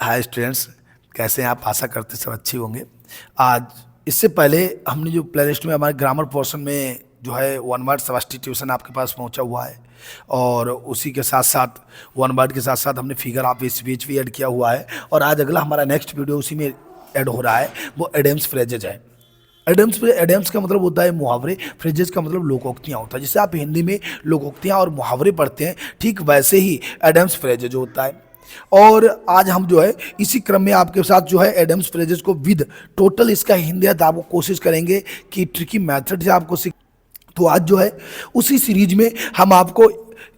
Hi students, कैसे हैं आप? आशा करते सब अच्छी होंगे। आज इससे पहले हमने जो प्लेलिस्ट में हमारे ग्रामर पोर्शन में जो है वन वर्ड सब्स्टिट्यूशन आपके पास पहुंचा हुआ है, और उसी के साथ साथ वन वर्ड के साथ साथ हमने फिगर ऑफ स्पीच भी ऐड किया हुआ है। और आज अगला हमारा नेक्स्ट वीडियो उसी में ऐड हो रहा है, वो एडम्स फ्रेजेज है। एडम्स का मतलब होता है मुहावरे, फ्रेजेस का मतलब लोकोक्तियाँ होता है। जैसे आप हिंदी में लोकोक्तियाँ और मुहावरे पढ़ते हैं, ठीक वैसे ही एडम्स फ्रेजेज होता है। और आज हम जो है इसी क्रम में आपके साथ जो है एडम्स फ्रेजेस को विद टोटल इसका हिंदी अर्थ आपको कोशिश करेंगे कि ट्रिकी मेथड से आपको सीख। तो आज जो है उसी सीरीज में हम आपको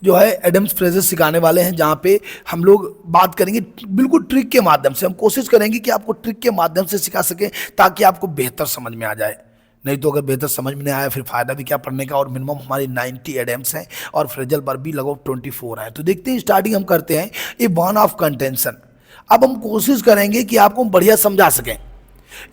जो है एडम्स फ्रेजेस सिखाने वाले हैं, जहाँ पे हम लोग बात करेंगे बिल्कुल ट्रिक के माध्यम से। हम कोशिश करेंगे कि आपको ट्रिक के माध्यम से सिखा सकें ताकि आपको बेहतर समझ में आ जाए। नहीं तो अगर बेहतर समझ में नहीं आया फिर फायदा भी क्या पढ़ने का। और मिनिमम हमारी 90 एडम्स हैं और फ्रेजल पर भी लगभग 24 हैं। तो देखते हैं, स्टार्टिंग हम करते हैं ए बॉन्ड ऑफ कंटेंशन। अब हम कोशिश करेंगे कि आपको बढ़िया समझा सकें।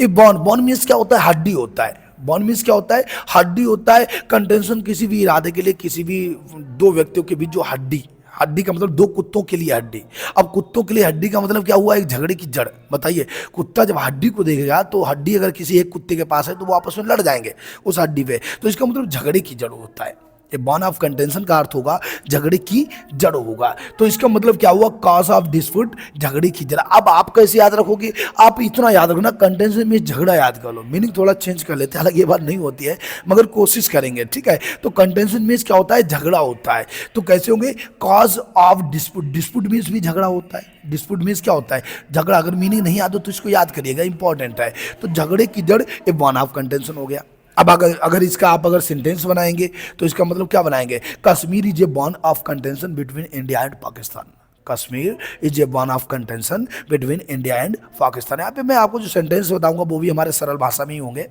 ए बॉन्ड, बॉन्ड मीन्स क्या होता है? हड्डी होता है। बॉन्ड मीन्स क्या होता है? हड्डी होता है। कंटेंशन किसी भी इरादे के लिए, किसी भी दो व्यक्तियों के बीच जो हड्डी, हड्डी का मतलब दो कुत्तों के लिए हड्डी। अब कुत्तों के लिए हड्डी का मतलब क्या हुआ? एक झगड़े की जड़। बताइए, कुत्ता जब हड्डी को देखेगा तो हड्डी अगर किसी एक कुत्ते के पास है तो वो आपस में लड़ जाएंगे उस हड्डी पे, तो इसका मतलब झगड़े की जड़ होता है। ये बॉन्ड ऑफ कंटेंशन का अर्थ होगा झगड़े की जड़ होगा। तो इसका मतलब क्या हुआ? कॉज ऑफ डिस्प्यूट, झगड़े की जड़। अब आप कैसे याद रखोगे? आप इतना याद रखना, कंटेंशन में झगड़ा याद कर लो, मीनिंग थोड़ा चेंज कर लेते हैं, हालांकि ये बात नहीं होती है मगर कोशिश करेंगे, ठीक है। तो कंटेंशन मीन्स क्या होता है? झगड़ा होता है। तो कैसे होंगे? Cause of dispute, dispute means भी झगड़ा होता है। डिस्प्यूट मीन्स क्या होता है? झगड़ा। अगर मीनिंग नहीं याद हो तो इसको याद करिएगा, इंपॉर्टेंट है। तो झगड़े की जड़ ये बॉन्ड ऑफ कंटेंशन हो गया। अब अगर इसका आप अगर सेंटेंस बनाएंगे तो इसका मतलब क्या बनाएंगे? Kashmir is a bond of contention between India and Pakistan. Kashmir is a bond of contention between India and Pakistan. यहाँ पे मैं आपको जो सेंटेंस बताऊंगा वो भी हमारे सरल भाषा में ही होंगे।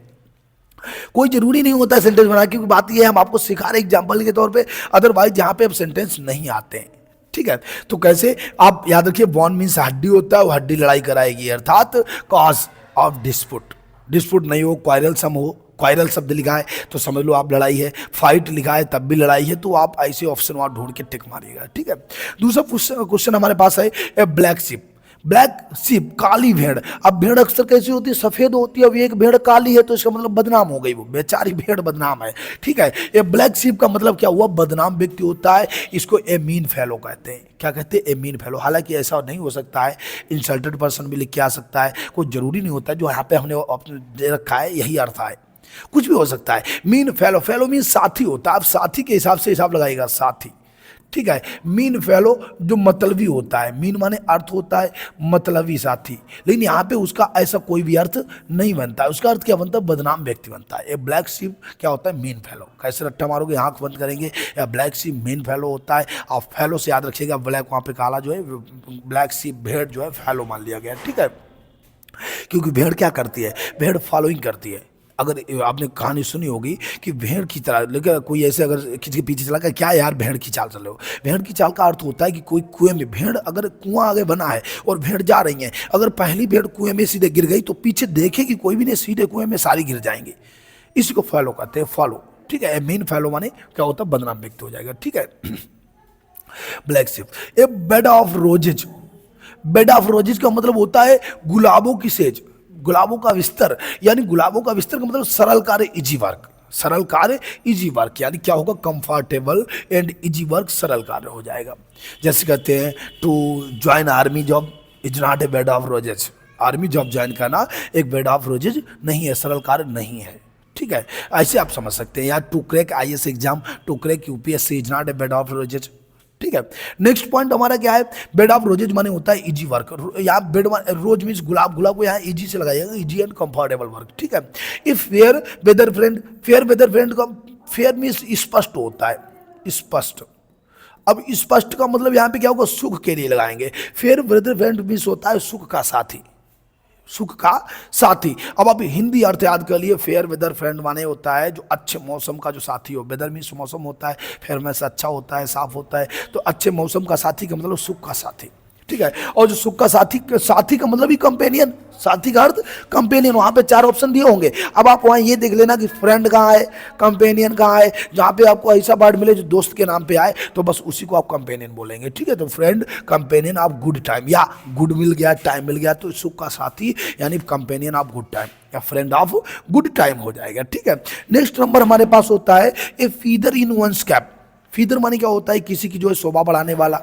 कोई जरूरी नहीं होता है सेंटेंस बनाना, क्योंकि बात यह है हम आपको सिखा रहे एग्जाम्पल के तौर पे। अदरवाइज यहाँ पे अब सेंटेंस नहीं आते हैं, ठीक है। तो कैसे आप याद रखिए, बॉन्ड मीन्स हड्डी होता है, वो हड्डी लड़ाई कराएगी, अर्थात कॉज ऑफ डिस्प्यूट। डिस्प्यूट नहीं हो, क्वारल सम हो, क्वारल शब्द लिखा है तो समझ लो आप लड़ाई है। फाइट लिखा है तब भी लड़ाई है, तो आप ऐसे ऑप्शन वहां ढूंढ के टिक मारिएगा, ठीक है। दूसरा क्वेश्चन हमारे पास है ए ब्लैक शिप। ब्लैक शिप, काली भेड़। अब भेड़ अक्सर कैसी होती है? सफेद होती है। अब एक भेड़ काली है तो इसका मतलब बदनाम हो गई, वो बेचारी भेड़ बदनाम है, ठीक है। ये ब्लैक शिप का मतलब क्या हुआ? बदनाम व्यक्ति होता है। इसको ए मीन फेलो कहते हैं। क्या कहते हैं? ए मीन फेलो। हालांकि ऐसा नहीं हो सकता है, इंसल्टेड पर्सन भी लिख के आ सकता है, कोई जरूरी नहीं होता है। जो यहाँ पे हमने दे रखा है यही अर्थ है, कुछ भी हो सकता है। मीन फेलो, फेलो मीन साथी होता है। आप साथी के हिसाब से हिसाब लगाइएगा, साथी, ठीक है। मीन फेलो जो मतलबी होता है, मीन माने अर्थ होता है मतलबी साथी, लेकिन यहाँ पे उसका ऐसा कोई भी अर्थ नहीं बनता है। उसका अर्थ क्या बनता है? बदनाम व्यक्ति बनता है। ये ब्लैक शिप क्या होता है? Mean fellow. कैसे रट्टा मारोगे? आंख बंद करेंगे, या ब्लैक शिप मीन फेलो होता है। और फेलो से याद रखिएगा, ब्लैक वहाँ पे काला जो है, ब्लैक शिप भेड़ जो है फेलो मान लिया गया, ठीक है। क्योंकि भेड़ क्या करती है? भेड़ फॉलोइंग करती है। अगर आपने कहानी सुनी होगी कि भेड़ की तरह, लेकिन कोई ऐसे अगर किसी के पीछे चला, क्या यार भेड़ की चाल चल रहे हो? भेड़ की चाल का अर्थ होता है कि कोई कुएं में, भेड़ अगर कुआं आगे बना है और भेड़ जा रही है, अगर पहली भेड़ कुएं में सीधे गिर गई तो पीछे देखेगी कोई भी नहीं, सीधे कुएं में सारी गिर जाएंगी। इसी को फॉलो कहते हैं, फॉलो, ठीक है। मेन फॉलो माने क्या होता है? बदनाम व्यक्ति हो जाएगा, ठीक है। Black ship. A bed of roses. Bed of roses का मतलब होता है गुलाबों की सेज, गुलाबों का बिस्तर। यानी गुलाबों का बिस्तर का मतलब सरल कार्य, इजी वर्क। सरल कार्य इजी वर्क, यानी क्या होगा? कंफर्टेबल एंड इजी वर्क, सरल कार्य हो जाएगा। जैसे कहते हैं to join army job is not a bed of roses. Army job join करना एक बेड ऑफ रोजेज नहीं है, सरल कार्य नहीं है, ठीक है। ऐसे आप समझ सकते हैं। या to crack IAS exam, to crack UPSC is not a bed of roses, ठीक है। नेक्स्ट पॉइंट हमारा क्या है? बेड ऑफ रोजेज माने होता है इजी वर्क। यहाँ बेड रोज मीन्स गुलाब, गुलाब को यहाँ इजी से लगाइएगा, इजी एंड कंफर्टेबल वर्क, ठीक है। If fair weather friend, fair weather friend का फेयर मीन्स स्पष्ट होता है, स्पष्ट। अब स्पष्ट का मतलब यहाँ पे क्या होगा? सुख के लिए लगाएंगे। फेयर वेदर फ्रेंड मीन्स होता है सुख का साथी, सुख का साथी। अब आप हिंदी अर्थ याद कर लिए, फेयर वेदर फ्रेंड माने होता है जो अच्छे मौसम का जो साथी हो। वेदर मीन्स मौसम होता है, फेयर में से अच्छा होता है, साफ होता है, तो अच्छे मौसम का साथी का मतलब सुख का साथी, ठीक है। और जो सुख का साथी, साथी का मतलब ही कंपेनियन, साथी का अर्थ कंपेनियन। वहां पे 4 ऑप्शन दिए होंगे। अब आप वहां ये देख लेना कि फ्रेंड कहाँ है, कंपेनियन कहाँ है। जहां पे आपको ऐसा वर्ड मिले जो दोस्त के नाम पे आए तो बस उसी को आप कंपेनियन बोलेंगे, ठीक है। तो friend, companion of good time, या गुड मिल गया, टाइम मिल गया तो सुख का साथी यानी कंपेनियन ऑफ गुड टाइम या फ्रेंड ऑफ गुड टाइम हो जाएगा, ठीक है। नेक्स्ट नंबर हमारे पास होता है ए फीदर इन वंस कैप। फीदर माने क्या होता है, किसी की जो है शोभा बढ़ाने वाला,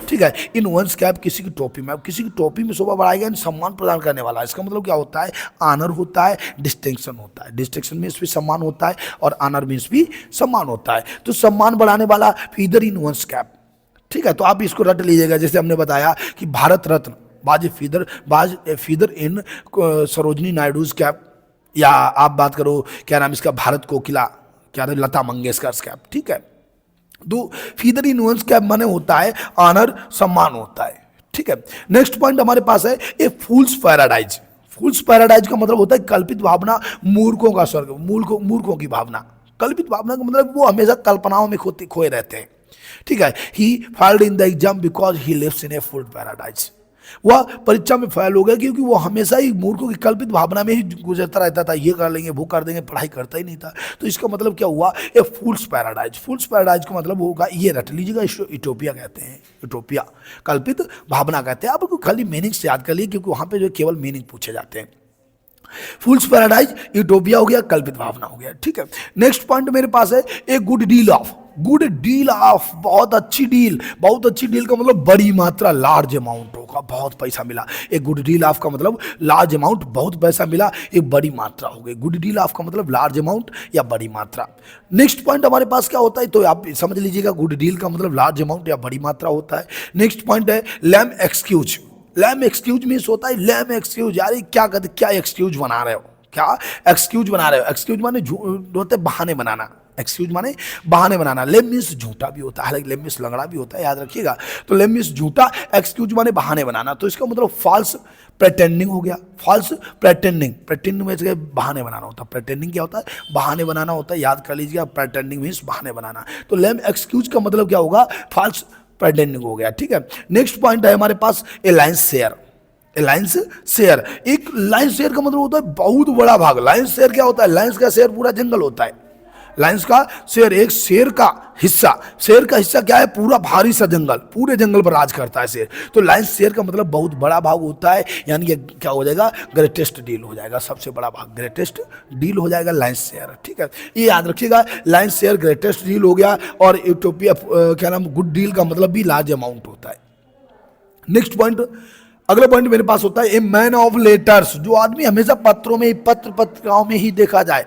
ठीक है। इन वंस कैप, किसी की टोपी में, किसी की टोपी में शोभा बढ़ाएगा, सम्मान प्रदान करने वाला। इसका मतलब क्या होता है, आनर होता है, डिस्टिंक्शन होता है। डिस्टिंक्शन मीन्स भी सम्मान होता है और आनर मीन्स भी सम्मान होता है। तो सम्मान बढ़ाने वाला फीदर इन वंस कैप, ठीक है। तो आप इसको रट लीजिएगा। जैसे हमने बताया कि भारत रत्न, बाज फीदर इन सरोजनी नायडूज कैप, या आप बात करो क्या नाम इसका, भारत कोकिला, क्या नाम, लता मंगेशकर कैप, ठीक है। तो फीदर इन वंस कैप माने होता है आनर, सम्मान होता है, ठीक है। नेक्स्ट पॉइंट हमारे पास है ए फूल्स पैराडाइज। फूल्स पैराडाइज का मतलब होता है कल्पित भावना, मूर्खों का स्वर्ग, मूर्खों की भावना। कल्पित भावना का मतलब वो हमेशा कल्पनाओं में खोए रहते हैं, ठीक है। He failed in the exam because he lives in a fool paradise. वह परीक्षा में फेल हो गया क्योंकि वो हमेशा ही मूर्खों की कल्पित भावना में ही गुजरता रहता था। ये कर लेंगे, वो कर देंगे, पढ़ाई करता ही नहीं था। तो इसका मतलब क्या हुआ, ए फूल्स पैराडाइज। फूल्स पैराडाइज का मतलब होगा, ये रट लीजिएगा, यूटोपिया कहते हैं। यूटोपिया कल्पित भावना कहते हैं। आपको खाली मीनिंग से याद कर लिए क्योंकि वहां पे जो केवल मीनिंग पूछे जाते हैं। फूल्स पैराडाइज, यूटोपिया हो गया, कल्पित भावना हो गया, ठीक है। नेक्स्ट पॉइंट मेरे पास है a good deal of. Good deal of, बहुत अच्छी डील। बहुत अच्छी डील का मतलब बड़ी मात्रा, लार्ज अमाउंट होगा, बहुत पैसा मिला। एक गुड डील ऑफ का मतलब लार्ज अमाउंट, बहुत पैसा मिला, एक बड़ी मात्रा हो गई। गुड डील ऑफ का मतलब लार्ज अमाउंट या बड़ी मात्रा। नेक्स्ट पॉइंट हमारे पास क्या होता है, तो आप समझ लीजिएगा, गुड डील का मतलब लार्ज अमाउंट या बड़ी मात्रा होता है। नेक्स्ट पॉइंट है lame excuse. Lame excuse means होता है, लैम एक्सक्यूज, यार क्या कहते, क्या एक्सक्यूज बना रहे हो, क्या एक्सक्यूज बना रहे हो। एक्सक्यूज माने होते बहाने बनाना। एक्सक्यूज माने बहाने बनाना। लेम मीन्स झूठा भी होता है, लेम मीन्स लंगड़ा भी होता है, याद रखिएगा। तो लेम मीन्स झूठा, एक्सक्यूज माने बहाने बनाना। तो इसका मतलब फॉल्स प्रेटेंडिंग हो गया। फॉल्स प्रेटेंडिंग, प्रेटेंडिंग में से बहाने बनाना होता है। प्रेटेंडिंग क्या होता है, बहाने बनाना होता है, याद कर लीजिएगा। प्रेटेंडिंग मीन्स बहाने बनाना। तो लेम एक्सक्यूज का मतलब क्या होगा, फॉल्स प्रेटेंडिंग हो गया, ठीक है। नेक्स्ट पॉइंट है हमारे पास अलायंस शेयर। अलायंस शेयर, एक लायंस शेयर का मतलब होता है बहुत बड़ा भाग। लायंस शेयर क्या होता है, लायंस का शेयर पूरा जंगल होता है। लायंस का शेयर, एक शेर का हिस्सा, शेर का हिस्सा क्या है, पूरा भारी सा जंगल, पूरे जंगल पर राज करता है शेर। तो लायंस शेयर का मतलब बहुत बड़ा भाग होता है, यानी कि क्या हो जाएगा, ग्रेटेस्ट डील हो जाएगा, सबसे बड़ा भाग ग्रेटेस्ट डील हो जाएगा लायंस शेयर, ठीक है। ये याद रखिएगा, लायंस शेयर ग्रेटेस्ट डील हो गया। और यूटोपिया क्या नाम, गुड डील का मतलब भी लार्ज अमाउंट होता है। नेक्स्ट पॉइंट, अगला पॉइंट मेरे पास होता है ए मैन ऑफ लेटर्स। जो आदमी हमेशा पत्रों में, पत्र पत्रिकाओं में ही देखा जाए,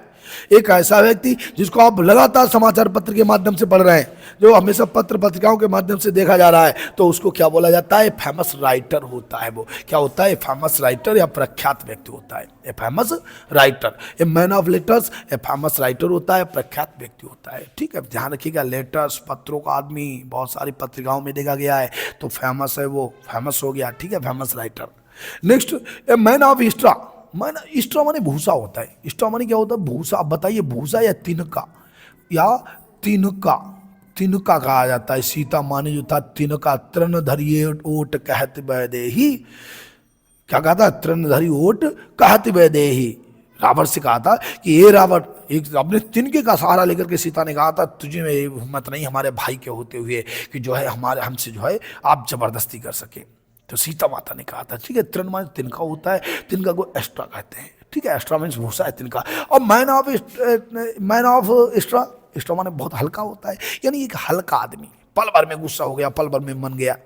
एक ऐसा व्यक्ति जिसको आप लगातार समाचार पत्र के माध्यम से पढ़ रहे हैं, जो हमेशा पत्र पत्रिकाओं के माध्यम से देखा जा रहा है, तो उसको क्या बोला जाता है, फेमस राइटर होता है। वो क्या होता है, फेमस राइटर या प्रख्यात व्यक्ति होता है। A famous writer, A man of letters, a famous writer होता है, प्रख्यात व्यक्ति होता है, ठीक है। ध्यान रखिएगा, लेटर्स, पत्रों का आदमी, बहुत सारी पत्रिकाओं में देखा गया है, तो फेमस है, वो फेमस हो गया, ठीक है, famous writer. Next, a man of straw. Man, straw माने भूसा होता है। स्ट्रा माने क्या होता है, भूसा। आप बताइए, भूसा या तिनका, या तिनका, तिनका कहा जाता है। सीता माने जो था तिनका, तृण धरिए ओट कहत वैदेही। क्या कहा था, तृण धरी ओट कहत वैदेही। रावण से कहा था कि ये रावण, एक अपने तिनके का सहारा लेकर के सीता ने कहा था, तुझे में हिम्मत नहीं हमारे भाई के होते हुए कि जो है हमारे हमसे जो है आप जबरदस्ती कर सके। तो सीता माता ने कहा था, ठीक है। तृण माने तिनका होता है, तिनका को एस्ट्रा कहते हैं, ठीक है। एस्ट्रा मीन्स भूसा है, तिनका। और मैन ऑफ एस्ट्रा, एस्ट्रा माने बहुत हल्का होता है, यानी एक हल्का आदमी, पल भर में गुस्सा हो गया, पल भर में मन गया,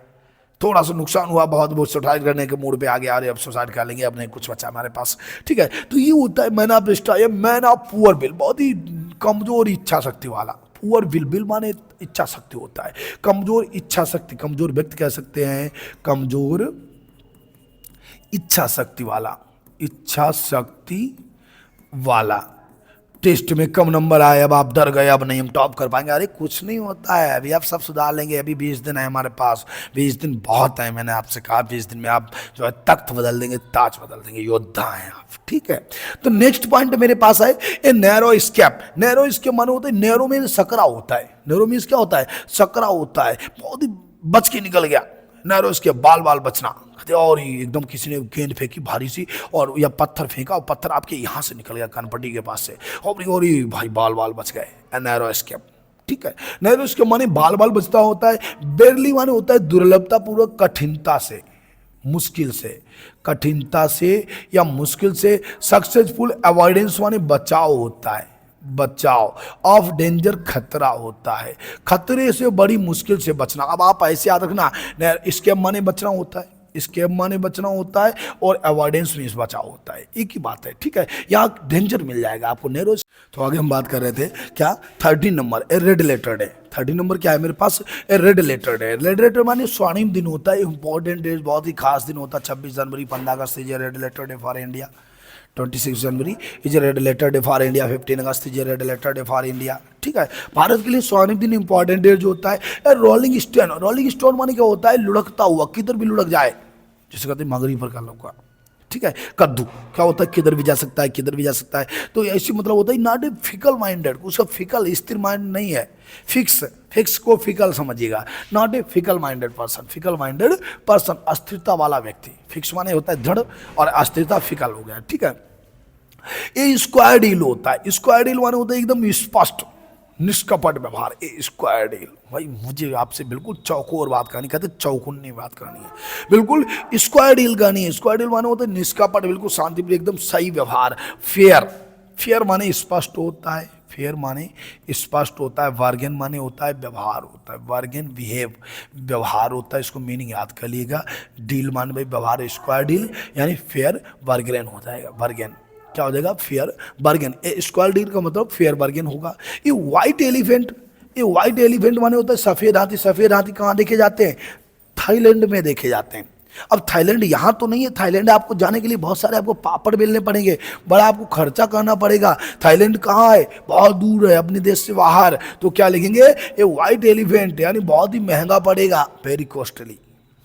थोड़ा सा नुकसान हुआ, बहुत सुसाइड करने के मूड पे आ गया, अरे अब सुसाइड कर लेंगे, अब नहीं कुछ बचा हमारे पास, ठीक है। तो ये होता है मैन ऑफ एस्ट्रा। ये मैन ऑफ पुअर विल, बहुत ही कमजोर इच्छा शक्ति वाला। पुअर विल, विल माने इच्छा शक्ति होता है, कमजोर इच्छा शक्ति, कमजोर व्यक्ति कह सकते हैं, कमजोर इच्छा शक्ति वाला, इच्छा शक्ति वाला। टेस्ट में कम नंबर आए, अब आप डर गए, अब नहीं हम टॉप कर पाएंगे। अरे कुछ नहीं होता है, अभी आप सब सुधार लेंगे। अभी 20 दिन है हमारे पास, 20 दिन बहुत है। मैंने आपसे कहा 20 दिन में आप जो है तख्त बदल देंगे, ताज बदल देंगे, योद्धा हैं आप, ठीक है। तो नेक्स्ट पॉइंट मेरे पास है a narrow escape. Narrow escape माने होता है, नैरो में सकरा होता है। नैरो मीन्स क्या होता है, सकरा होता है, बहुत ही बच के निकल गया। नैरो इसके बाल बाल बचना, और ही एकदम किसी ने गेंद फेंकी भारी सी और या पत्थर फेंका और पत्थर आपके यहाँ से निकल गया कनपट्टी के पास से, और ही भाई बाल बाल बच गए, नैरो एस्केप। ठीक है, नैरो एस्केप माने बाल बाल बचता होता है। बेरली माने होता है दुर्लभता पूर्वक, कठिनता से, मुश्किल से, कठिनता से या मुश्किल से। सक्सेसफुल अवॉइडेंस माने बचाव होता है, बचाव ऑफ डेंजर, खतरा होता है, खतरे से बड़ी मुश्किल से बचना। अब आप ऐसे याद रखना, स्कैम माने बचना होता है, स्कैम माने बचना होता है, और अवॉइडेंस मीन्स बचाव होता है, एक ही बात है। ठीक है, यहाँ डेंजर मिल जाएगा आपको नैरो। तो आगे हम बात कर रहे थे क्या, 13 नंबर ए रेड लेटर्ड है। 13 नंबर क्या है मेरे पास, ए रेड लेटर्ड है। रेड लेटर माने स्वर्णिम दिन होता है, इंपॉर्टेंट डे, बहुत ही खास दिन होता है। 26 January, 15 August is red letter day for India. 26 January is red letter day for India. 15 August is red letter day for India. ठीक है, भारत के लिए स्वर्णिम दिन इंपॉर्टेंट डे जो होता है। रोलिंग स्टोन, रोलिंग स्टोन माने क्या होता है, लुढ़कता हुआ, किधर भी लुढ़क जाए, जिसे कहते हैं मगरी पर का लौका। ठीक है, कद्दू क्या होता है, किधर भी जा सकता है, किधर भी जा सकता है। तो ऐसी मतलब होता है नॉट ए फिकल माइंडेड, उसका फिकल स्थिर माइंड नहीं है, फिक्स, फिक्स को फिकल समझिएगा, not a fickle minded person. Fickle minded person अस्थिरता वाला व्यक्ति, फिक्स माने होता है दृढ़ और अस्थिरता फिकल हो गया। ठीक है, ये स्क्वायर डील होता है। स्क्वायर डील माने होता है एकदम स्पष्ट निष्कपट व्यवहार। ए स्क्वायर डील, भाई मुझे आपसे बिल्कुल चौकोर बात करनी, कहते चौकुन्नी बात करनी है, बिल्कुल स्क्वायर डील करनी है। स्क्वायर डील माने होता है निष्कपट, बिल्कुल शांतिप्रिय, एकदम सही व्यवहार। फेयर, फेयर माने स्पष्ट होता है, फेयर माने स्पष्ट होता है। वर्गेन माने होता है व्यवहार होता है, वर्गेन बिहेव, व्यवहार होता है। इसको मीनिंग याद कर लीजिएगा। डील माने भाई व्यवहार, स्क्वायर डील यानी फेयर वर्गेन हो जाएगा, वर्गेन क्या हो जाएगा, फेयर बार्गेन। स्क्वायर डील का मतलब फेयर बार्गेन होगा। ये व्हाइट एलिफेंट, ये व्हाइट एलिफेंट माने होता है सफेद हाथी। सफेद हाथी कहाँ देखे जाते हैं, थाईलैंड में देखे जाते हैं। अब थाईलैंड यहाँ तो नहीं है, थाईलैंड आपको जाने के लिए बहुत सारे आपको पापड़ बेलने पड़ेंगे, बड़ा आपको खर्चा करना पड़ेगा। थाईलैंड कहाँ है, बहुत दूर है, अपने देश से बाहर। तो क्या लिखेंगे, ये व्हाइट एलिफेंट यानी बहुत ही महंगा पड़ेगा, वेरी कॉस्टली।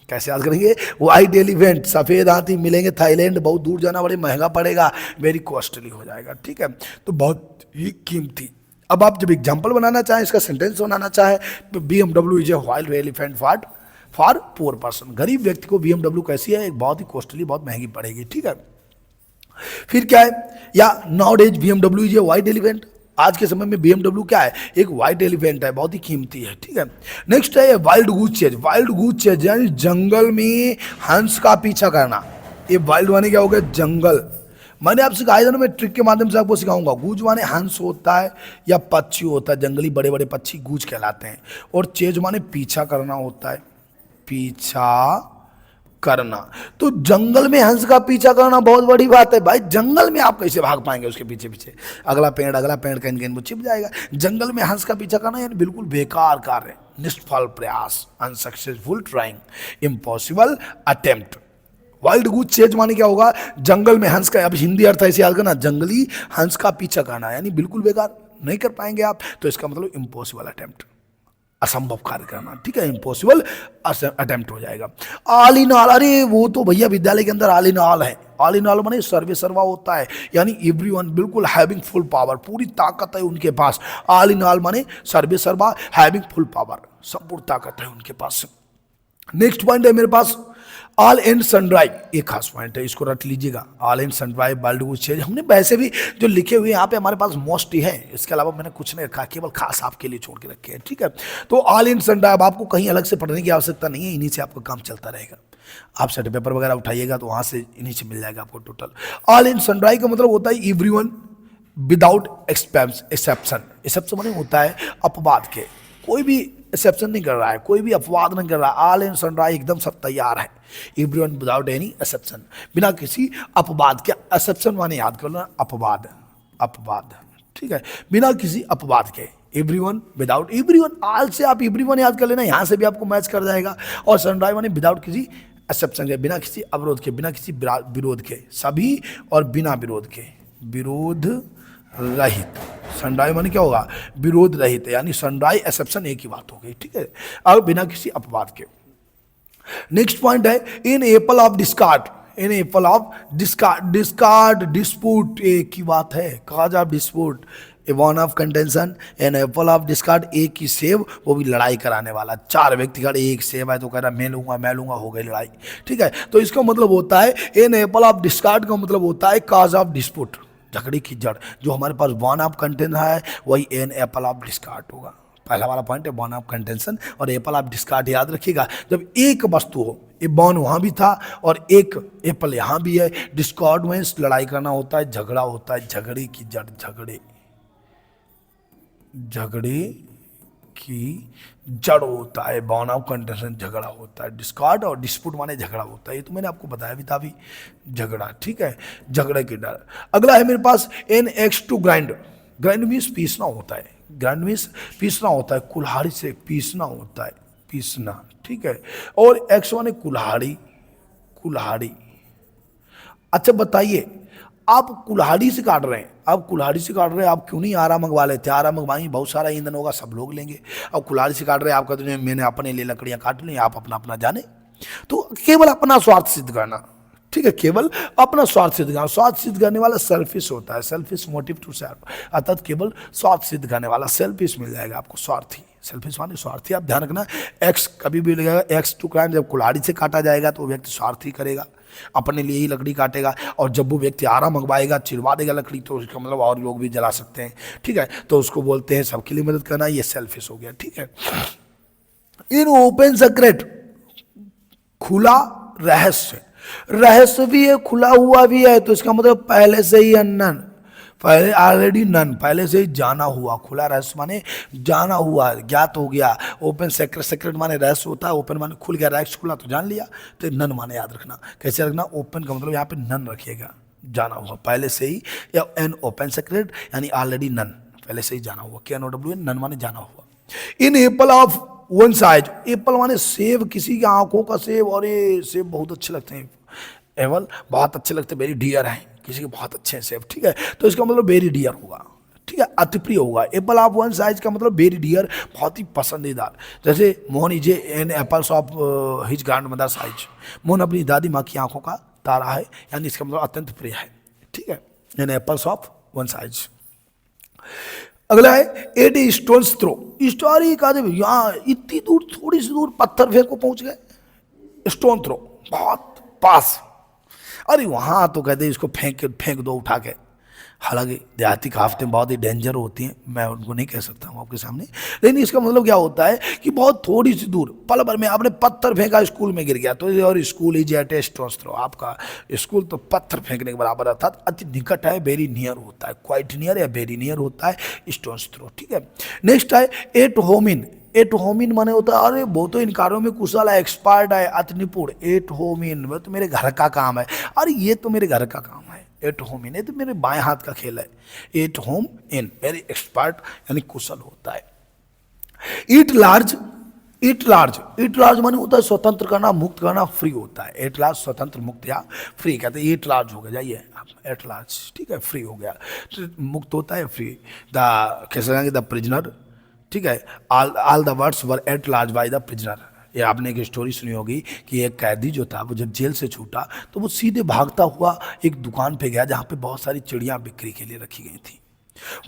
कैसे याद करेंगे, व्हाइट एलिफेंट, सफेद हाथी मिलेंगे थाईलैंड, बहुत दूर जाना बड़े महंगा पड़ेगा, वेरी कॉस्टली हो जाएगा। ठीक है, तो बहुत ही कीमती। अब आप जब एग्जांपल बनाना चाहें, इसका सेंटेंस बनाना चाहें, तो BMW is a white elephant for poor person. गरीब व्यक्ति को BMW कैसी है, एक बहुत ही कॉस्टली, बहुत महंगी पड़ेगी। ठीक है, फिर क्या है, या now days BMW is a white elephant. आज के समय में BMW क्या है, एक व्हाइट एलिफेंट है, बहुत ही कीमती है। ठीक है, नेक्स्ट है wild goose chase. Wild goose chase यानी जंगल में हंस का पीछा करना। ये वाइल्ड माने क्या हो गया, जंगल। मैंने आपसे कहा था ना, मैं ट्रिक के माध्यम से आपको सिखाऊंगा। गूज माने हंस होता है या पक्षी होता है, जंगली बड़े बड़े पक्षी गूज कहलाते हैं। और चेज माने पीछा करना होता है, पीछा करना। तो जंगल में हंस का पीछा करना बहुत बड़ी बात है भाई। जंगल में आप कैसे भाग पाएंगे उसके पीछे पीछे, अगला पेड़ कहीं कहीं वो छिप जाएगा। जंगल में हंस का पीछा करना यानी बिल्कुल बेकार कार्य, निष्फल प्रयास, unsuccessful trying, impossible attempt. Wild goose chase माने क्या होगा, जंगल में हंस का, अब हिंदी अर्थ ऐसे याद करना, जंगली हंस का पीछा करना यानी बिल्कुल बेकार, नहीं कर पाएंगे आप। तो इसका मतलब इम्पॉसिबल अटेम्प्ट, असंभव कार्य करना। ठीक है, इम्पॉसिबल अटेम्प्ट हो जाएगा। ऑल इन ऑल, अरे वो तो भैया विद्यालय के अंदर ऑल इन ऑल है। ऑल इन ऑल माने सर्वे सर्वा होता है, यानी एवरीवन, बिल्कुल हैविंग फुल पावर, पूरी ताकत है उनके पास। ऑल इन ऑल माने सर्वे सर्वा, हैविंग फुल पावर, संपूर्ण ताकत है उनके पास। नेक्स्ट पॉइंट है मेरे पास ऑल एंड सनराइज। एक खास पॉइंट है, इसको रट लीजिएगा। All and sunrise, wild goose chase, हमने वैसे भी जो लिखे हुए यहाँ पे हमारे पास मोस्ट ही है, इसके अलावा मैंने कुछ नहीं रखा, केवल खास आपके लिए छोड़ के रखे हैं। ठीक है, तो ऑल एंड सनराइज, आपको कहीं अलग से पढ़ने की आवश्यकता नहीं है, इन्हीं से आपका काम चलता रहेगा। आप सेट पेपर वगैरह उठाइएगा तो वहाँ से इन्हीं से मिल जाएगा आपको टोटल। ऑल एंड सनराइज का मतलब होता है एवरीवन विदाउट एक्सेप्शन। एक्सेप्शन माने होता है अपवाद के, कोई भी एक्सेप्शन नहीं कर रहा है, कोई भी अपवाद नहीं कर रहा है। ऑल एंड सनराइज एकदम सब तैयार है, एवरीवन विदाउट एनी एक्सेप्शन, बिना किसी अपवाद के। एक्सेप्शन माने याद कर लो, अपवाद, अपवाद। ठीक है, बिना किसी अपवाद के, एवरीवन विदाउट, एवरीवन, ऑल से आप एवरीवन याद कर लेना, यहाँ से भी आपको मैच कर जाएगा। और सनराइज माने विदाउट किसी एक्सेप्शन के, बिना किसी अवरोध के, बिना किसी विरोध के, सभी और बिना विरोध के, विरोध रहित। सनराइज माने क्या होगा, विरोध रहित, यानी सनराइज एक्सेप्शन एक ही बात हो गई। ठीक है, अब बिना किसी अपवाद के। नेक्स्ट पॉइंट है an apple of discord. An apple of discord, discord dispute एक ही बात है, cause of dispute, a bone of contention, an apple of discord, एक ही सेब, वो भी लड़ाई कराने वाला। चार व्यक्ति खड़े, एक सेब है तो कह रहा मैं लूंगा, हो गई लड़ाई। ठीक है, तो इसका मतलब होता है एन एप्पल ऑफ डिस्कार्ड का मतलब होता है काज ऑफ डिस्प्यूट, झगड़े की जड़। जो हमारे पास वन ऑफ कंटेंशन है वही एन एप्पल ऑफ डिस्कार्ड होगा। पहला वाला पॉइंट है वन ऑफ कंटेंशन और एप्पल ऑफ डिस्कार्ड। याद रखिएगा, जब एक वस्तु हो, ये बॉन वहाँ भी था और एक एप्पल यहाँ भी है, डिस्कॉर्ड में लड़ाई करना होता है, झगड़ा होता है, झगड़े की जड़, झगड़े की जड़ होता है। बॉन ऑफ कंटेंशन झगड़ा होता है, डिस्कॉर्ड और डिस्प्यूट माने झगड़ा होता है। ये तो मैंने आपको बताया भी था अभी, झगड़ा। ठीक है, झगड़े की डर। अगला है मेरे पास an axe to grind. Grind means पीसना होता है, ग्राइंड मीन्स पीसना होता है, कुल्हाड़ी से पीसना होता है, पीसना। ठीक है, और एक्स माने कुल्हाड़ी, कुल्हाड़ी। अच्छा बताइए, आप कुल्हाड़ी से काट रहे हैं, आप कुल्हाड़ी से काट रहे हैं, आप क्यों नहीं आरा मंगवा लेते? आरा मंगवाएंगे, बहुत सारा ईंधन होगा, सब लोग लेंगे। अब कुल्हाड़ी से काट रहे हैं, आप कहते हैं मैंने अपने लिए लकड़ियां काट ली, आप अपना अपना जाने। तो केवल अपना स्वार्थ सिद्ध करना, ठीक है, केवल अपना स्वार्थ सिद्ध करना। स्वार्थ सिद्ध करने वाला सेल्फिश होता है, सेल्फिश मोटिव टू सेल्फ, अर्थात केवल स्वार्थ सिद्ध करने वाला सेल्फिश मिल जाएगा आपको, स्वार्थी। सेल्फिश माने स्वार्थी। आप ध्यान रखना, एक्स कभी भी लगेगा एक्स टू क्राइम, जब कुल्हाड़ी से काटा जाएगा तो वो व्यक्ति स्वार्थी करेगा, अपने लिए ही लकड़ी काटेगा। और जब वो व्यक्ति आरा मंगवाएगा, चिरवा देगा लकड़ी, तो उसका मतलब और लोग भी जला सकते हैं। ठीक है, तो उसको बोलते हैं सबके लिए मदद करना, ये सेल्फिश हो गया। ठीक है, इन ओपन सीक्रेट, खुला रहस्य, रहस्य भी है, खुला हुआ भी है, तो इसका मतलब पहले से ही अननन, पहले ऑलरेडी नन, पहले से ही जाना हुआ। खुला रहस्य माने जाना हुआ, ज्ञात हो गया। ओपन सेक्रेट, सेक्रेट माने रहस्य होता है, ओपन माने खुल गया, रहस्य खुला तो जान लिया। तो नन माने याद रखना, कैसे रखना? ओपन का मतलब यहाँ पे नन रखिएगा, जाना हुआ पहले से ही, या एन ओपन सेक्रेट यानी ऑलरेडी नन, पहले से ही जाना हुआ। के NOW नन माने जाना हुआ। An apple of one eyes, apple माने सेब, किसी की आंखों का सेब, और ये सेब बहुत अच्छे लगते हैं, एवल बहुत अच्छे लगते हैं, वेरी डियर हैं, किसी के बहुत अच्छे हैं सेब। ठीक है, तो इसका मतलब वेरी डियर होगा। ठीक है, अति प्रिय होगा। एप्पल ऑफ वन साइज का मतलब वेरी डियर, बहुत ही पसंदीदार। जैसे Mohan is an apples of his grand mother size, Mohan अपनी दादी माँ की आंखों का तारा है, यानी इसका मतलब अत्यंत प्रिय है। ठीक है, an apples of one size. अगला है 80 स्टोन्स थ्रो। स्टोरी का जब यहाँ इतनी दूर, थोड़ी सी दूर पत्थर फेंक को पहुंच गए, स्टोन थ्रो, बहुत पास। अरे वहाँ तो कहते हैं इसको फेंक दो उठा के। हालांकि देहाती कहावतें बहुत ही डेंजर होती हैं, मैं उनको नहीं कह सकता हूँ आपके सामने, लेकिन इसका मतलब क्या होता है कि बहुत थोड़ी सी दूर, पल भर में आपने पत्थर फेंका, स्कूल में गिर गया, तो और school is at a stone's throw, आपका स्कूल तो पत्थर फेंकने के बराबर, अर्थात अति निकट है, वेरी नियर होता है, क्वाइट नियर या वेरी नियर होता है स्टोन्स थ्रो। ठीक है, नेक्स्ट है एट होमिन। एट होमिन माने होता है, अरे वो तो इन कार्यों में कुशल है, एक्सपर्ट है, अति निपुण। एट होमिन, वो तो मेरे घर का काम है, अरे ये तो मेरे घर का काम है। एट होम इन, ये तो मेरे बाएं हाथ का खेल है। At home in, very expert यानी कुशल होता है। ईट लार्ज, ईट लार्ज, ईट लार्ज माने होता है स्वतंत्र करना, मुक्त करना, फ्री होता है। एट लार्ज स्वतंत्र, मुक्त या फ्री, कहते हैं ईट लार्ज हो गया, जाइए आप एट लार्ज। ठीक है, फ्री हो गया, मुक्त होता है, फ्री। द कैसे कहेंगे, द प्रिजनर। ठीक है, all the words were at large by the prisoner. ये आपने एक स्टोरी सुनी होगी कि एक कैदी जो था, वो जब जेल से छूटा तो वो सीधे भागता हुआ एक दुकान पे गया जहाँ पे बहुत सारी चिड़ियाँ बिक्री के लिए रखी गई थी।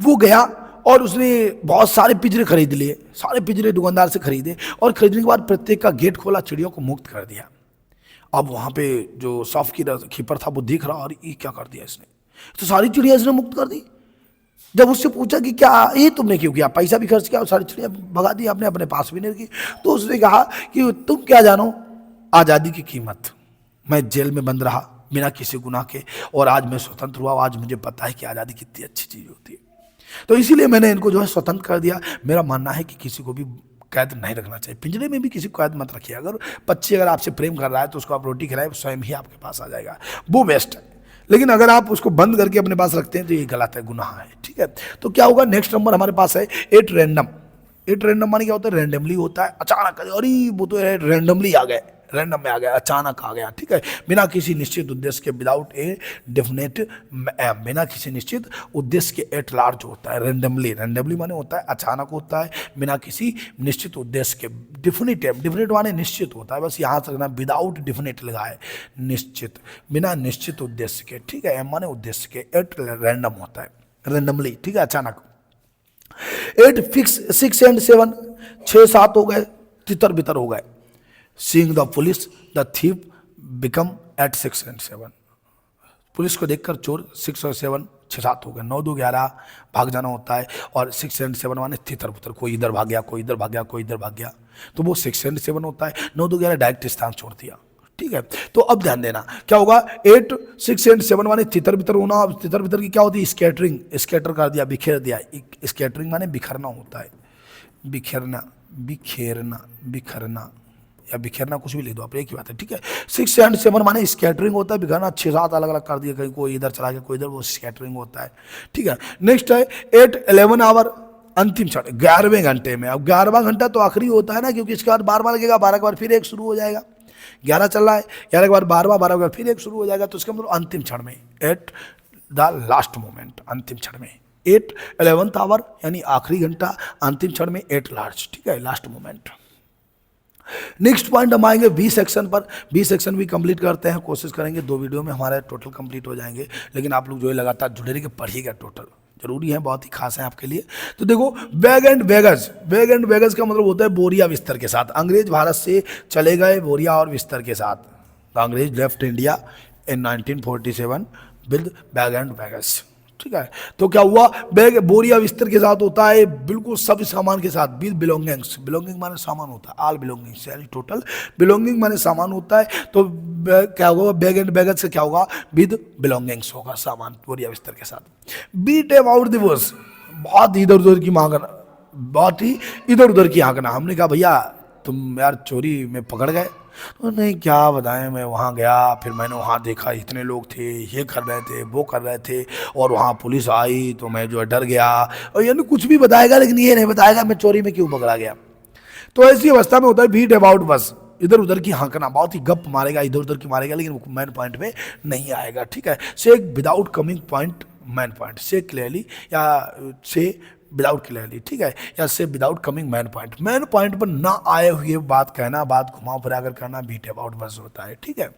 वो गया और उसने बहुत सारे पिंजरे खरीद लिए, सारे पिंजरे दुकानदार से खरीदे, और खरीदने के बाद प्रत्येक का गेट खोला, चिड़ियों को मुक्त कर दिया। अब वहाँ पे जो शॉप कीपर था वो देख रहा, और ये क्या कर दिया इसने, तो सारी चिड़िया इसने मुक्त कर दी। जब उससे पूछा कि क्या ये तुमने क्यों किया, पैसा भी खर्च किया और सारी चिड़िया भगा दी आपने, अपने पास भी नहीं रखी, तो उसने कहा कि तुम क्या जानो आज़ादी की कीमत। मैं जेल में बंद रहा बिना किसी गुनाह के, और आज मैं स्वतंत्र हुआ, आज मुझे पता है कि आज़ादी कितनी अच्छी चीज़ होती है, तो इसीलिए मैंने इनको जो है स्वतंत्र कर दिया। मेरा मानना है कि किसी को भी कैद नहीं रखना चाहिए, पिंजरे में भी किसी को कैद मत रखिए। अगर पक्षी अगर आपसे प्रेम कर रहा है तो उसको आप रोटी खिलाए, स्वयं ही आपके पास आ जाएगा, वो बेस्ट है। लेकिन अगर आप उसको बंद करके अपने पास रखते हैं तो ये गलत है, गुनाह है। ठीक है, तो क्या होगा, नेक्स्ट नंबर हमारे पास है एट रैंडम। एट रैंडम माने क्या होता है, रैंडमली होता है, अचानक, अरे वो तो रैंडमली आ गए, रैंडम में आ गया, अचानक आ गया। ठीक है, बिना किसी निश्चित उद्देश्य के, विदाउट ए डेफिनेट एम, बिना किसी निश्चित उद्देश्य के एट लार्ज होता है। रैंडमली, रैंडमली माने होता है अचानक होता है, बिना किसी निश्चित उद्देश्य के। डिफिनिट, डिफिनिट माने निश्चित होता है, बस यहाँ से रखना, विदाउट डिफिनिट लगा है, निश्चित, बिना निश्चित उद्देश्य के। ठीक है, एम माने उद्देश्य के, एट रैंडम होता है, रैंडमली। ठीक है, अचानक। 8 फिक्स 6 एंड 7, 6 7 हो गए, तितर बितर हो गए। Seeing the police the thief become at 6 and 7, police को देखकर चोर 6 और 7, 6 7 हो गए। 9 2 11 भाग जाना होता है, और 6 एंड 7 माने तितर बितर, कोई इधर भाग गया, कोई इधर भाग गया, कोई इधर भाग गया, तो वो 6 एंड 7 होता है। 9 2 11 डायरेक्ट स्थान छोड़ दिया, ठीक है। तो अब ध्यान देना क्या होगा, 8 6 एंड 7 माने तितर बितर होना। अब तितर बितर की क्या होती है, स्कैटरिंग, स्कैटर कर दिया, बिखेर दिया। स्कैटरिंग माने बिखरना होता है, बिखेरना, बिखेरना, बिखरना या बिखेरना, कुछ भी लिख दो आप, एक ही बात है, ठीक है। 6 एंड 7 माने स्कैटरिंग होता है, बिखरना। 6 7 अलग अलग कर दिया, कहीं कोई इधर चला गया, कोई इधर, वो स्कैटरिंग होता है, ठीक है। नेक्स्ट है 8 11 आवर, अंतिम क्षण, 11वें घंटे में। अब 11वां घंटा तो आखिरी होता है ना, क्योंकि इसके बाद 12वां लगेगा, 12 के बाद फिर एक शुरू हो जाएगा। 11 चल रहा है, 11 के बाद 12वां, 12 के बाद फिर एक शुरू हो जाएगा, तो इसका मतलब अंतिम क्षण में, एट द लास्ट मोमेंट, अंतिम क्षण में। 8 11th आवर यानी आखिरी घंटा, अंतिम क्षण में 8 लास्ट, ठीक है, लास्ट मोमेंट। नेक्स्ट पॉइंट हम आएंगे बी सेक्शन पर। बी सेक्शन भी कंप्लीट करते हैं, कोशिश करेंगे 2 वीडियो में हमारे टोटल कंप्लीट हो जाएंगे, लेकिन आप लोग जो है लगातार जुड़े रहिए, पढ़िएगा, टोटल जरूरी है, बहुत ही खास है आपके लिए। तो देखो, बैग एंड बैगज, बैग एंड बैगज का मतलब होता है बोरिया बिस्तर के साथ। अंग्रेज भारत से चले गए बोरिया और बिस्तर के साथ। द अंग्रेज left India in 1947 with bag and baggage, ठीक है। तो क्या हुआ, बैग बोरिया बिस्तर के साथ होता है, बिल्कुल सब सामान के साथ, विद बिलोंगिंग्स, बिलोंगिंग माने सामान होता है, ऑल बिलोंगिंग्स यानी टोटल, बिलोंगिंग माने सामान होता है। तो क्या होगा, बैग एंड बैगेज से क्या होगा, विद बिलोंगिंग्स होगा, सामान बोरिया बिस्तर के साथ। बीट अबाउट द बुश, बहुत इधर उधर की मांगना, बहुत ही इधर उधर की आंकना। हमने कहा भैया तुम यार चोरी में पकड़ गए, तो नहीं क्या बताएं, मैं वहाँ गया, फिर मैंने वहाँ देखा इतने लोग थे, ये कर रहे थे, वो कर रहे थे, और वहाँ पुलिस आई तो मैं जो है डर गया, और यानी कुछ भी बताएगा लेकिन ये नहीं बताएगा मैं चोरी में क्यों पकड़ा गया। तो ऐसी अवस्था में होता है बीट अबाउट, बस इधर उधर की हाँकना, बहुत ही गप मारेगा, इधर उधर की मारेगा, लेकिन मैन पॉइंट पे नहीं आएगा, ठीक है। से without coming point man point, से क्लियरली या से विदाउट क्लियरली, ठीक है, या से without coming man point, man point पर ना आए हुए बात कहना, बात घुमा फिरा कर करना, बीट अबाउट बस होता है, ठीक है।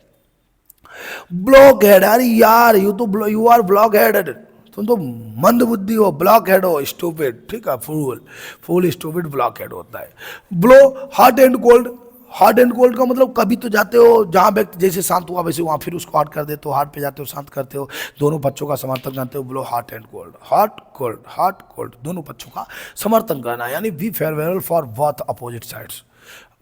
ब्लॉक हेड, अरे यार यू आर ब्लॉक हेडेड, तुम तो मंद बुद्धि हो, ब्लॉक हेड हो, स्टूपिड, ठीक है, फूल फूल स्टूपिड ब्लॉक हेड होता है। Blow hot and cold, hot and cold का मतलब कभी तो जाते हो जहाँ व्यक्ति जैसे शांत हुआ वैसे वहाँ फिर उसको हॉट कर देते हो, हॉट पे जाते हो शांत करते हो, दोनों पक्षों का समर्थन करते हो, बोलो hot and cold, hot cold, hot cold, दोनों पक्षों का समर्थन करना, यानी we farewell for both opposite sides.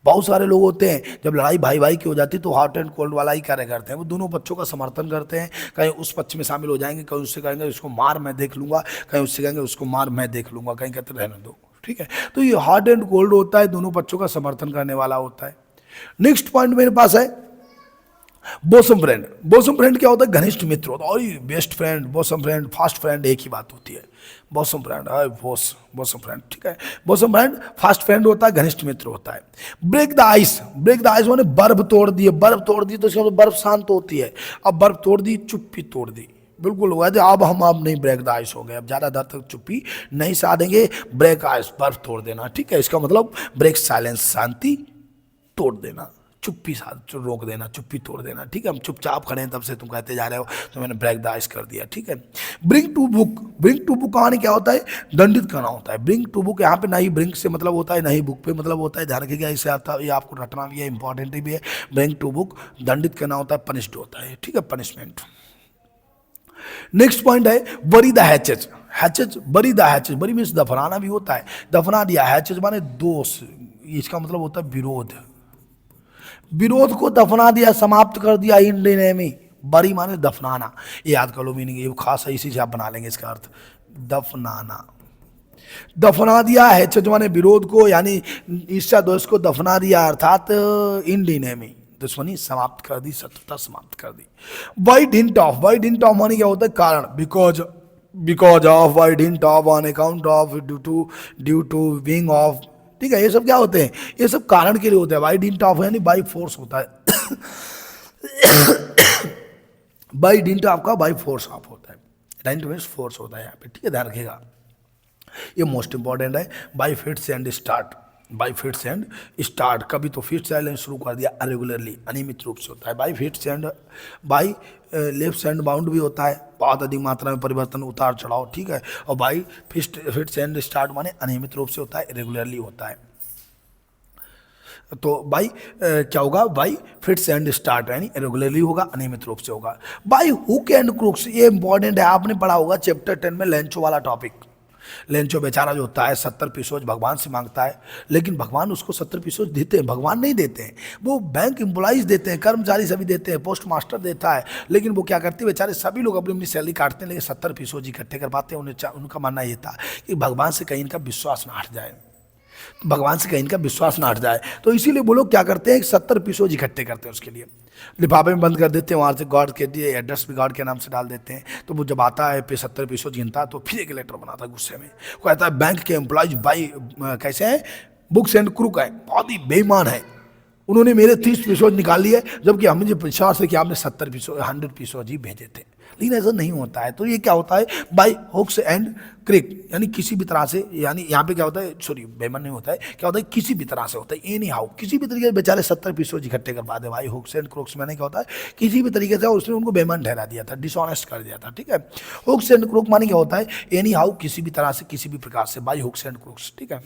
बहुत सारे लोग होते हैं जब लड़ाई भाई भाई की हो जाती है तो हॉट एंड कोल्ड वाला ही कार्य करते हैं, वो दोनों पक्षों का समर्थन करते हैं, कहीं उस पक्ष में शामिल हो जाएंगे, कहीं उससे कहेंगे उसको मार मैं देख लूंगा, कहीं उससे कहेंगे उसको मार मैं देख लूंगा, कहीं कहते रहने दो, ठीक है। तो ये हॉट एंड कोल्ड होता है, दोनों पक्षों का समर्थन करने वाला होता है। नेक्स्ट पॉइंट मेरे पास है बोसम फ्रेंड। बोसम फ्रेंड क्या होता है, घनिष्ठ मित्र होता है, और best friend, bosom friend, fast friend एक ही बात होती है। बोसम फ्रेंड है बोसम फ्रेंड, ठीक है। बोसम फ्रेंड फास्ट फ्रेंड होता है, घनिष्ठ मित्र होता है। Break the ice, break the ice माने बर्फ तोड़ दी, बर्फ तोड़ दी तो इसका मतलब बर्फ शांत होती है, अब बर्फ तोड़ दी, चुप्पी तोड़ दी, बिल्कुल हुआ है, अब नहीं ब्रेक द आइस हो गए, अब ज़्यादा देर तक चुप्पी नहीं साधेंगे, ब्रेक आइस बर्फ तोड़ देना, ठीक है। इसका मतलब ब्रेक साइलेंस, शांति तोड़ देना, चुप्पी साथ रोक देना, चुप्पी तोड़ देना, ठीक है। हम चुपचाप खड़े हैं तब से तुम कहते जा रहे हो, तो मैंने ब्रेक द आइस कर दिया, ठीक है। Bring to book, bring to book कहानी क्या होता है, दंडित करना होता है। ब्रिंग टू बुक यहाँ पे ना ही ब्रिंग से मतलब होता है ना ही बुक पे मतलब होता है, ध्यान रखिएगा, इससे आता ये आपको रटना भी है, इंपॉर्टेंट भी है। ब्रिंग टू बुक दंडित करना होता है, पनिश्ड होता है, ठीक है, पनिशमेंट। नेक्स्ट पॉइंट है बरी द हैचेज, हैचेज, बरी द हैचेज, बरी मीन्स दफनाना भी होता है, दफना दिया, हैचेज माने दोष, इसका मतलब होता है विरोध, विरोध को दफना दिया, समाप्त कर दिया, इंडियन में बरी माने दफनाना, ये याद कर लो मीनिंग, ये खास है, इसी से आप बना लेंगे इसका अर्थ, दफनाना, दफना दिया है माने विरोध को, यानी ईर्ष्या दोष को दफना दिया, अर्थात इंडियन में दुश्मनी समाप्त कर दी, शत्रुता समाप्त कर दी। By dint of, by dint of माने क्या होता है, कारण, because of, by dint of, on account of, due to owing of, ठीक है। ये सब क्या होते हैं, ये सब कारण के लिए होते हैं। बाई डिंट ऑफ यानी बाई फोर्स होता है बाई डिंट ऑफ का बाई फोर्स ऑफ होता है, डिंट मीन्स फोर्स होता है यहाँ पे, ठीक है, ध्यान रखिएगा, ये मोस्ट इंपॉर्टेंट है। By fits and start, by fits and start, कभी तो फिट्स एंड शुरू कर दिया, अरेगुलरली अनियमित रूप से होता है। By fits and by left and bound भी होता है, बहुत अधिक मात्रा में परिवर्तन, उतार चढ़ाव, ठीक है। और बाई फिट्स एंड स्टार्ट माने अनियमित रूप से होता है, रेगुलरली होता है। तो बाई क्या होगा, बाई फिट्स एंड स्टार्ट यानी रेगुलरली होगा, अनियमित रूप से होगा। बाई हुक एंड क्रूक्स, ये इंपॉर्टेंट है, आपने पढ़ा होगा चैप्टर 10 में लेंचो वाला टॉपिक। लेंचो बेचारा जो होता है 70 पैसे भगवान से मांगता है, लेकिन भगवान उसको 70 पैसे देते हैं, भगवान नहीं देते हैं, वो बैंक एम्प्लॉइज देते हैं, कर्मचारी सभी देते हैं, पोस्ट मास्टर देता है। लेकिन वो क्या करते हैं बेचारे, सभी लोग अपनी अपनी सैलरी काटते हैं, लेकिन 70 पैसे इकट्ठे कर पाते हैं। उनका मानना ये था कि भगवान से कहीं इनका विश्वास ना हट जाए, भगवान से कहीं इनका विश्वास ना हट जाए, तो इसीलिए वो लोग क्या करते हैं, 70 पैसे इकट्ठे करते हैं, उसके लिए लिफाफे में बंद कर देते हैं, वहाँ से गॉड के दिए एड्रेस भी गॉड के नाम से डाल देते हैं। तो वो जब आता है पे 70 पैसे गिनता है, तो फिर एक लेटर बनाता है गुस्से में, वो कहता है बैंक के एम्प्लॉयज भाई कैसे हैं, बुक्स एंड क्रूक है, बहुत ही बेईमान है, उन्होंने मेरे 30 पैसे निकाल लिए, जबकि हमें जो विश्वास है कि आपने 70 पैसे 100 पैसे ही भेजे थे। लेकिन ऐसा नहीं होता है। तो ये क्या होता है, बाई हुक्स एंड क्रिक, यानी किसी भी तरह से, यानी यहाँ पे क्या होता है, सॉरी बेमन नहीं होता है, क्या होता है किसी भी तरह से होता है, एनी हाउ, किसी भी तरीके से बेचारे 70 पैसे इकट्ठे कर पाते भाई। हुक्स एंड क्रोक्स मैंने क्या होता है, किसी भी तरीके से उसने उनको बेमन ठहरा दिया था, डिसऑनेस्ट कर दिया था, ठीक है। हुक्स एंड क्रोक मानी क्या होता है, एनी हाउ, किसी भी तरह से, किसी भी प्रकार से, बाई हुक्स एंड क्रोक्स, ठीक है।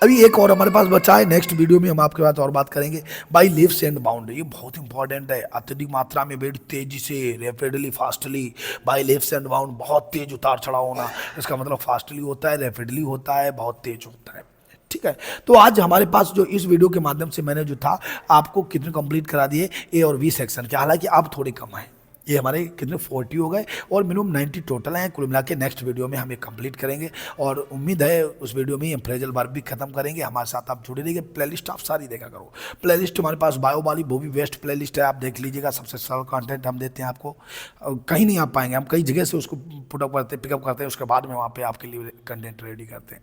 अभी एक और हमारे पास बचा है, नेक्स्ट वीडियो में हम आपके साथ और बात करेंगे, बाई लिव्स एंड बाउंड। ये बहुत इंपॉर्टेंट है, अत्यधिक मात्रा में वेट, तेजी से, rapidly, fastly, by leaps and bound, बहुत तेज उतार चढ़ाव होना, इसका मतलब फास्टली होता है, रैपिडली होता है, बहुत तेज होता है, ठीक है। तो आज हमारे पास जो इस वीडियो के माध्यम से मैंने जो था आपको कितने कंप्लीट करा दिए, ए और बी सेक्शन के, हालांकि आप थोड़े कम हैं, ये हमारे कितने 40 हो गए और मिनिमम 90 टोटल हैं। कुल मिला के नेक्स्ट वीडियो में हम ये कंप्लीट करेंगे, और उम्मीद है उस वीडियो में फ्रेजल वर्ब भी खत्म करेंगे। हमारे साथ आप जुड़े रहिए, प्लेलिस्ट आप सारी देखा करो, प्लेलिस्ट हमारे पास बायो वाली वो भी बेस्ट प्लेलिस्ट है, आप देख लीजिएगा, सबसे सरल कंटेंट हम देते हैं आपको, कहीं नहीं आ पाएंगे, हम कई जगह से उसको पुटअप करते पिकअप करते हैं, उसके बाद में वहाँ पे आपके लिए कंटेंट रेडी करते हैं।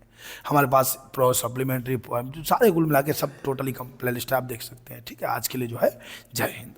हमारे पास प्रो सप्लीमेंट्री पोएम सारे कुल मिला के सब टोटली प्ले लिस्ट आप देख सकते हैं, ठीक है। आज के लिए जो है जय हिंद।